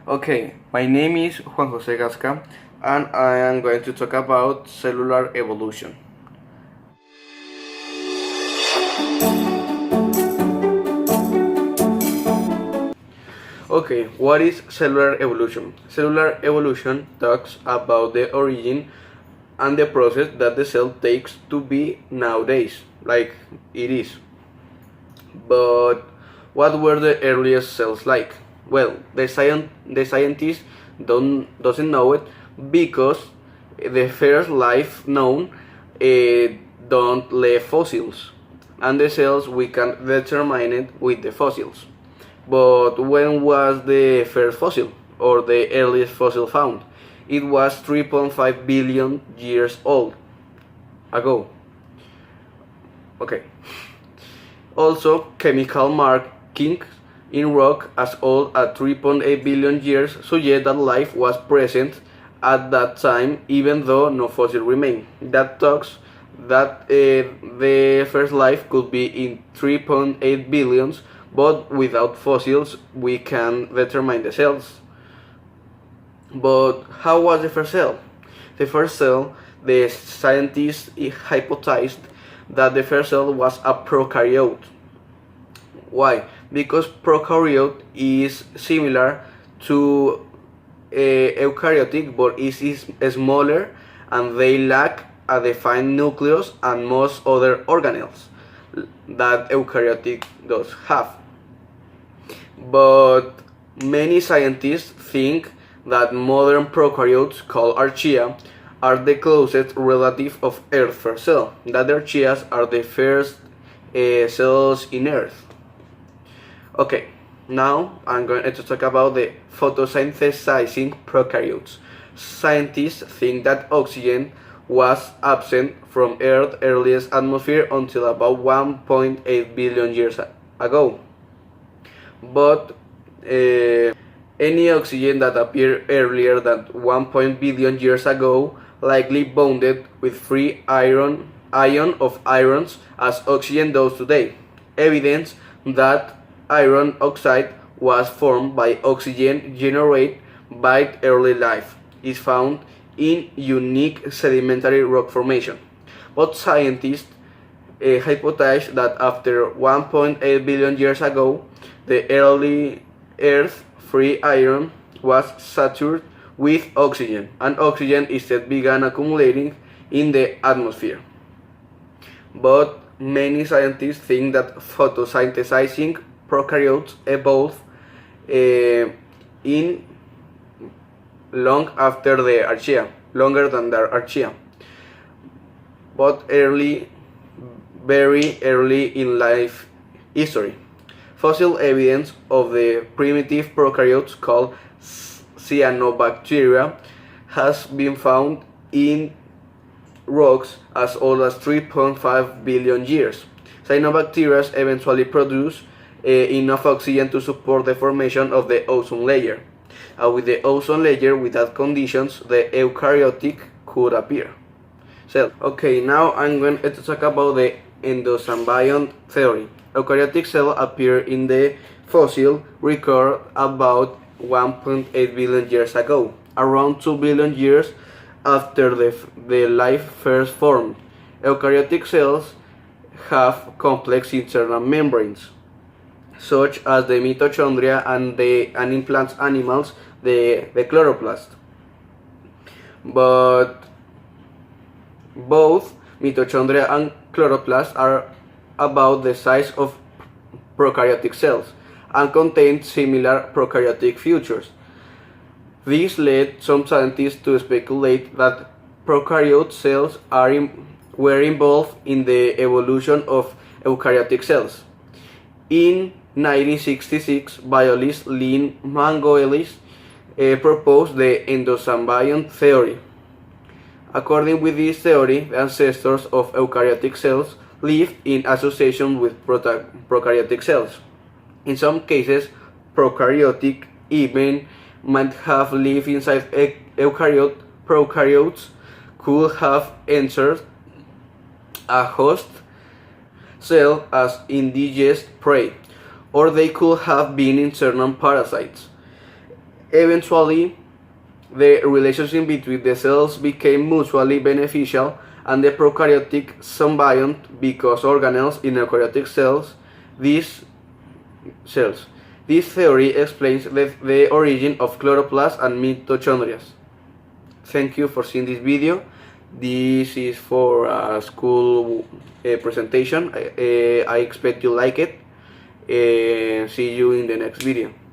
Okay, my name is Juan Jose Gasca and I am going to talk about cellular evolution. Okay, what is cellular evolution? Cellular evolution talks about the origin and the process that the cell takes to be nowadays, like it is. But what were the earliest cells like? Well, the scientists doesn't know it because the first life known don't leave fossils, and the cells we can determine it with the fossils. But when was the first fossil or the earliest fossil found? It was 3.5 billion years old ago. Okay. Also, chemical markings in rock as old as 3.8 billion years suggest that life was present at that time even though no fossil remain. That talks that the first life could be in 3.8 billions, but without fossils we can determine the cells. But how was the first cell? The first cell, the scientists hypothesized that the first cell was a prokaryote. Why? Because prokaryote is similar to eukaryotic, but is smaller and they lack a defined nucleus and most other organelles that eukaryotic does have. But many scientists think that modern prokaryotes called archaea are the closest relative of Earth's first cell, that the archaeas are the first cells in Earth. Okay, now I'm going to talk about the photosynthesizing prokaryotes. Scientists think that oxygen was absent from Earth's earliest atmosphere until about 1.8 billion years ago. But any oxygen that appeared earlier than 1 billion years ago likely bonded with free ion of irons as oxygen does today. Evidence that iron oxide was formed by oxygen generated by early life is found in unique sedimentary rock formation. But scientists hypothesize that after 1.8 billion years ago, the early Earth free iron was saturated with oxygen, and oxygen instead began accumulating in the atmosphere. But many scientists think that photosynthesizing prokaryotes evolved in long after the archaea, longer than the archaea, but very early in life history. Fossil evidence of the primitive prokaryotes called cyanobacteria has been found in rocks as old as 3.5 billion years. Cyanobacteria eventually produce enough oxygen to support the formation of the ozone layer. With the ozone layer, without conditions, the eukaryotic could appear. So, okay, now I'm going to talk about the endosymbiont theory. Eukaryotic cells appear in the fossil record about 1.8 billion years ago, around 2 billion years after the life first formed. Eukaryotic cells have complex internal membranes, such as the mitochondria and in plant animals, the chloroplast. But both mitochondria and chloroplast are about the size of prokaryotic cells and contain similar prokaryotic features. This led some scientists to speculate that prokaryote cells were involved in the evolution of eukaryotic cells. In 1966, biologist Lynn Margulis proposed the endosymbiont theory. According with this theory, the ancestors of eukaryotic cells lived in association with prokaryotic cells. In some cases, prokaryotic even might have lived inside eukaryote. Prokaryotes could have entered a host cell as indigenous prey, or they could have been internal parasites. Eventually, the relationship between the cells became mutually beneficial and the prokaryotic symbiont because organelles in eukaryotic cells. These cells. This theory explains the origin of chloroplasts and mitochondria. Thank you for seeing this video. This is for a school presentation. I expect you like it. See you in the next video.